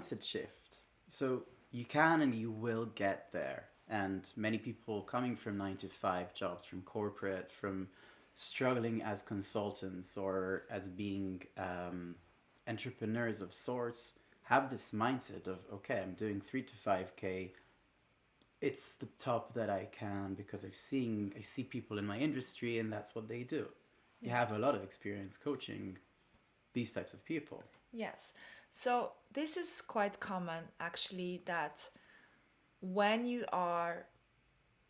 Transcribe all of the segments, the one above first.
mindset shift. So you can and you will get there. And many people coming from 9 to 5 jobs, from corporate, from struggling as consultants or as being entrepreneurs of sorts, have this mindset of, okay, I'm doing 3 to 5K. It's the top that I can because I see people in my industry and that's what they do. You Yeah. have a lot of experience coaching these types of people. Yes. So this is quite common actually that when you are,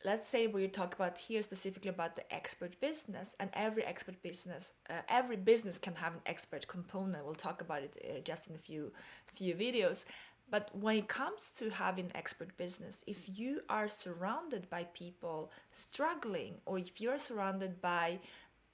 let's say we talk about here specifically about the expert business, and every business can have an expert component. We'll talk about it just in a few videos. But when it comes to having expert business, if you are surrounded by people struggling, or if you're surrounded by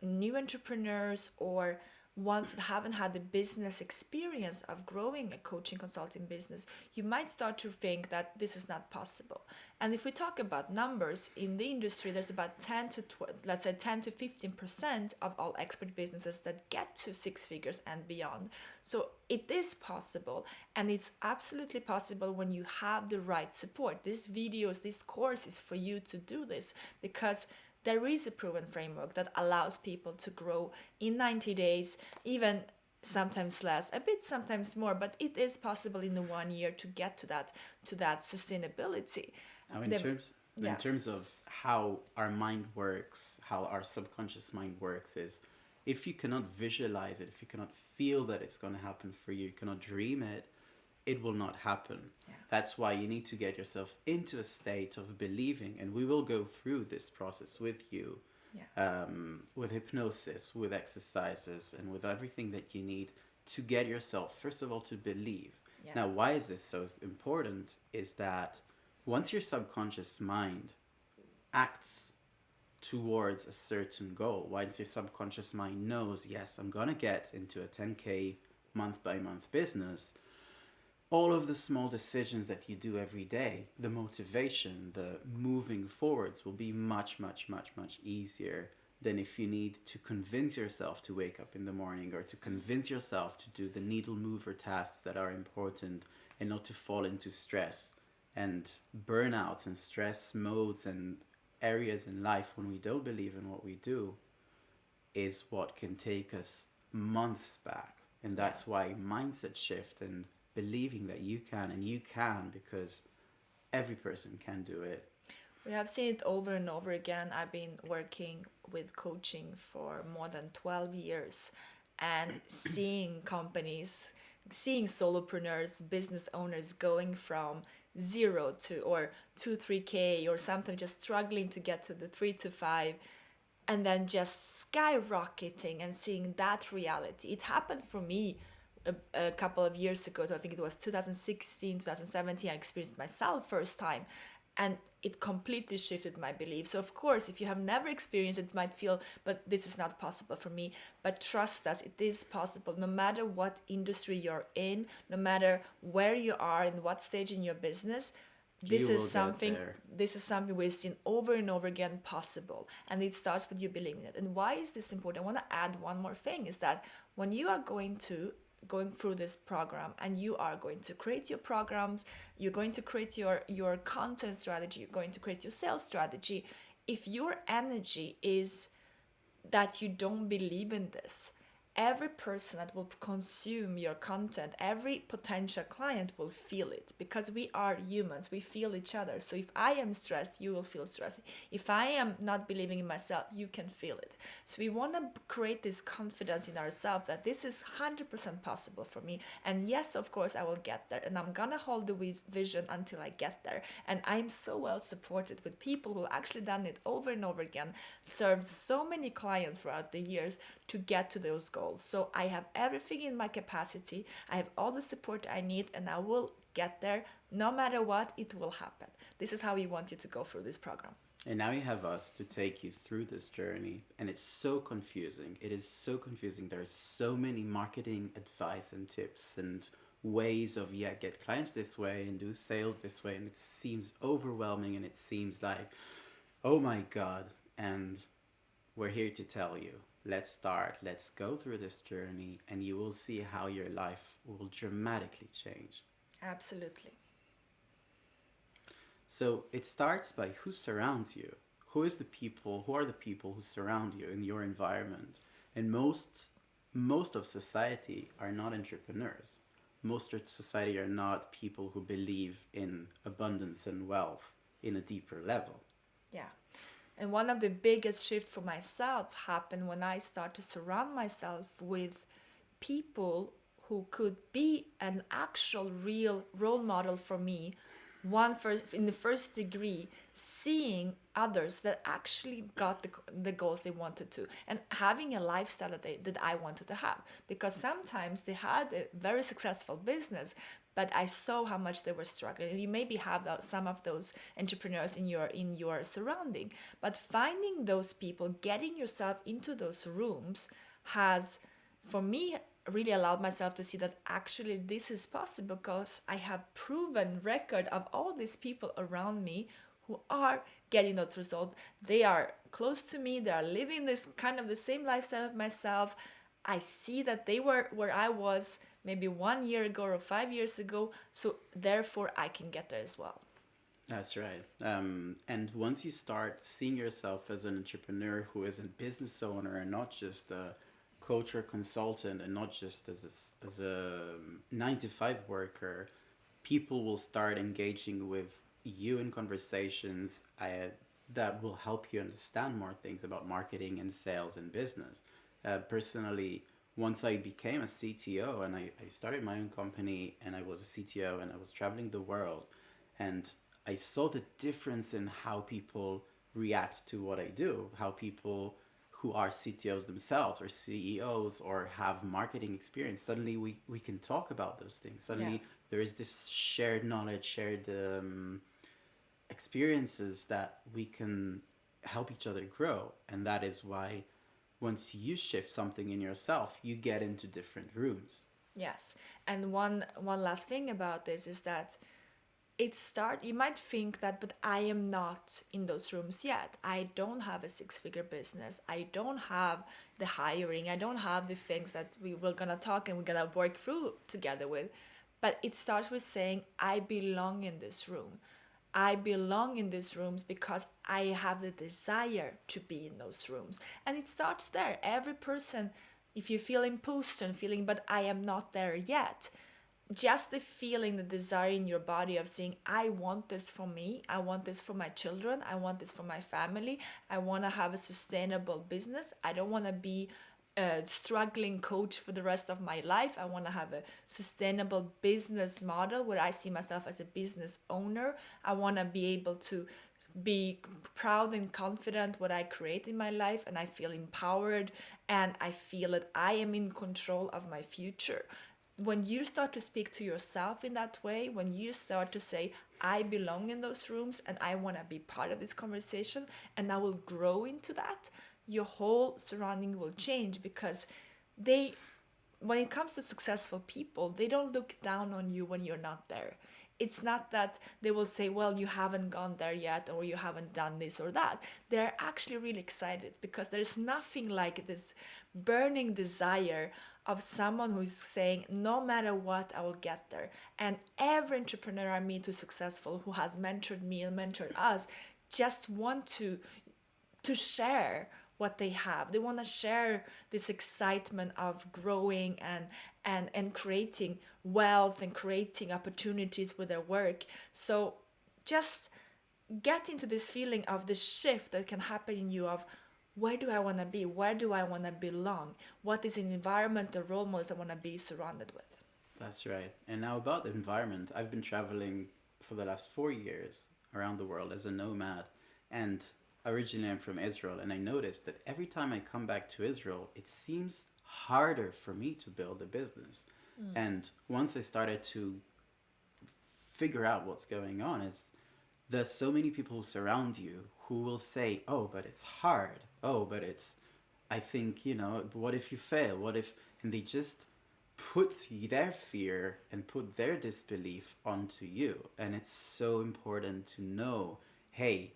new entrepreneurs or ones that haven't had the business experience of growing a coaching consulting business, you might start to think that this is not possible. And if we talk about numbers in the industry, there's about 10 to 12, let's say 10 to 15% of all expert businesses that get to 6 figures and beyond. So it is possible, and it's absolutely possible when you have the right support. These videos, this course is for you to do this, because there is a proven framework that allows people to grow in 90 days, even sometimes less, a bit sometimes more, but it is possible in the 1 year to get to that sustainability. Now, The, in yeah, terms of how our mind works, how our subconscious mind works, is if you cannot visualize it, if you cannot feel that it's going to happen for you, you cannot dream it, it will not happen. yeah, That's why you need to get yourself into a state of believing, and we will go through this process with you, yeah, with hypnosis, with exercises, and with everything that you need to get yourself, first of all, to believe. yeah, Now, why is this so important? Is that once your subconscious mind acts towards a certain goal, once your subconscious mind knows, yes, I'm gonna get into a 10K month by month business, all of the small decisions that you do every day, the motivation, the moving forwards will be much, much, much, much easier than if you need to convince yourself to wake up in the morning, or to convince yourself to do the needle mover tasks that are important, and not to fall into stress and burnouts and stress modes and areas in life when we don't believe in what we do, is what can take us months back. And yeah. that's why mindset shift and believing that you can, and you can, because every person can do it. We have seen it over and over again. I've been working with coaching for more than 12 years, and seeing companies, seeing solopreneurs, business owners going from zero to or 2 3K, or sometimes just struggling to get to the 3 to 5, and then just skyrocketing, and seeing that reality. It happened for me a couple of years ago. I think it was 2016, 2017. I experienced myself first time, and it completely shifted my belief. So of course, if you have never experienced it, it might feel, but this is not possible for me. But trust us, it is possible. No matter what industry you're in, no matter where you are and what stage in your business, this You is will get something there. this is something we've seen over and over again possible, and it starts with you believing it. And why is this important? I want to add one more thing, is that when you are going through this program, and you are going to create your programs, you're going to create your content strategy, you're going to create your sales strategy, if your energy is that you don't believe in this, every person that will consume your content, every potential client will feel it, because we are humans, we feel each other. So if I am stressed, you will feel stressed. If I am not believing in myself, you can feel it. So we want to create this confidence in ourselves that this is 100% possible for me, and yes, of course I will get there, and I'm gonna hold the vision until I get there. And I'm so well supported with people who actually done it over and over again, served so many clients throughout the years to get to those goals. So I have everything in my capacity. I have all the support I need, and I will get there. No matter what, it will happen. This is how we want you to go through this program. And now you have us to take you through this journey. And it's so confusing. It is so confusing. There's so many marketing advice and tips and ways of, yeah, get clients this way and do sales this way. And it seems overwhelming, and it seems like, oh my God. And we're here to tell you, let's start, let's go through this journey, and you will see how your life will dramatically change. Absolutely. So it starts by who surrounds you. Who are the people who surround you in your environment? And most of society are not entrepreneurs. Most of society are not people who believe in abundance and wealth in a deeper level. Yeah. And one of the biggest shifts for myself happened when I started to surround myself with people who could be an actual real role model for me, one first in the first degree, seeing others that actually got the goals they wanted to, and having a lifestyle that I wanted to have, because sometimes they had a very successful business, but I saw how much they were struggling. And you maybe have some of those entrepreneurs in your surrounding, but finding those people, getting yourself into those rooms has, for me, really allowed myself to see that actually this is possible, because I have proven record of all these people around me who are getting those results. They are close to me, they are living this kind of the same lifestyle of myself. I see that they were where I was maybe 1 year ago or 5 years ago, so therefore I can get there as well. That's right. And once you start seeing yourself as an entrepreneur who is a business owner and not just a coach or consultant and not just as a 9 to 5 worker, people will start engaging with you in conversations that will help you understand more things about marketing and sales and business. Personally, once I became a CTO and I started my own company and I was a CTO and I was traveling the world, and I saw the difference in how people react to what I do, how people who are CTOs themselves or CEOs or have marketing experience, suddenly we can talk about those things. Yeah. Suddenly there is this shared knowledge, shared experiences that we can help each other grow. And that is why once you shift something in yourself, you get into different rooms. Yes. And one last thing about this is that you might think that, but I am not in those rooms yet. I don't have a six-figure business, I don't have the hiring, I don't have the things that we were gonna talk and we're gonna work through together with. But it starts with saying I belong in this room. I belong in these rooms because I have the desire to be in those rooms. And it starts there. Every person, if you feel imposter and feeling, but I am not there yet, just the feeling, the desire in your body of saying, I want this for me, I want this for my children, I want this for my family, I want to have a sustainable business, I don't want to be a struggling coach for the rest of my life. I want to have a sustainable business model where I see myself as a business owner. I want to be able to be proud and confident what I create in my life, and I feel empowered and I feel that I am in control of my future. When you start to speak to yourself in that way, when you start to say, I belong in those rooms and I want to be part of this conversation and I will grow into that, your whole surrounding will change, because they, when it comes to successful people, they don't look down on you when you're not there. It's not that they will say, well, you haven't gone there yet or you haven't done this or that. They're actually really excited, because there's nothing like this burning desire of someone who's saying, no matter what, I will get there. And every entrepreneur I meet who's successful, who has mentored me and mentored us, just want to share what they have. They want to share this excitement of growing and creating wealth and creating opportunities with their work. So just get into this feeling of the shift that can happen in you of, where do I want to be? Where do I want to belong? What is an environment, the role models I want to be surrounded with? That's right. And now about the environment, I've been traveling for the last 4 years around the world as a nomad. And originally I'm from Israel. And I noticed that every time I come back to Israel, it seems harder for me to build a business. And once I started to figure out what's going on, is there's so many people who surround you who will say, oh, but it's hard. Oh, but it's, I think, what if you fail? What if, and they just put their fear and put their disbelief onto you. And it's so important to know, hey,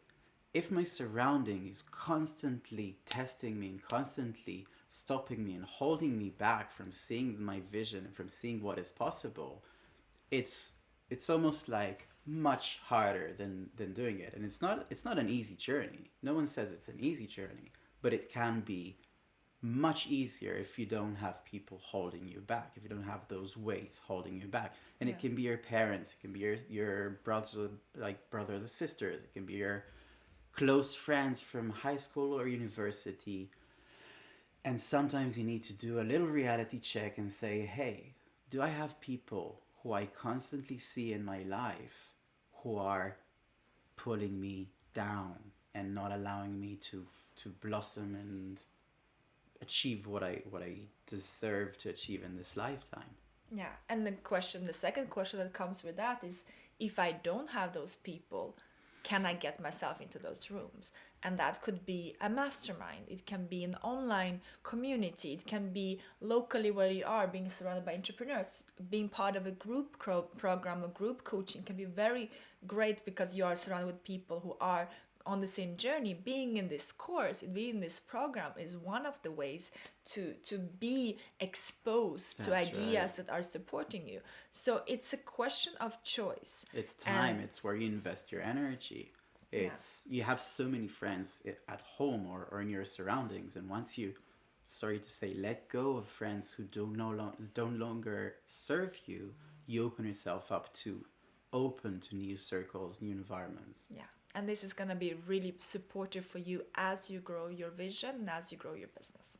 if my surrounding is constantly testing me and constantly stopping me and holding me back from seeing my vision and from seeing what is possible, it's it's almost like much harder than doing it, and it's not an easy journey. No one says it's an easy journey, but it can be much easier if you don't have people holding you back, if you don't have those weights holding you back. And Yeah. it can be your parents, it can be your brothers, like brothers or sisters, it can be your close friends from high school or university. And sometimes you need to do a little reality check and say, hey, do I have people who I constantly see in my life who are pulling me down and not allowing me to blossom and achieve what I deserve to achieve in this lifetime? Yeah, and the second question that comes with that is, if I don't have those people, can I get myself into those rooms? And that could be a mastermind, it can be an online community, it can be locally where you are, being surrounded by entrepreneurs, being part of a group program, a group coaching can be very great because you are surrounded with people who are on the same journey. Being in this course, being in this program is one of the ways to be exposed to That's right. ideas that are supporting you. So it's a question of choice. It's time. And It's where you invest your energy. yeah, It's you have so many friends at home or in your surroundings, and once you, sorry to say, let go of friends who don't longer serve you, you open yourself up to open to new circles, new environments. yeah. And this is going to be really supportive for you as you grow your vision and as you grow your business.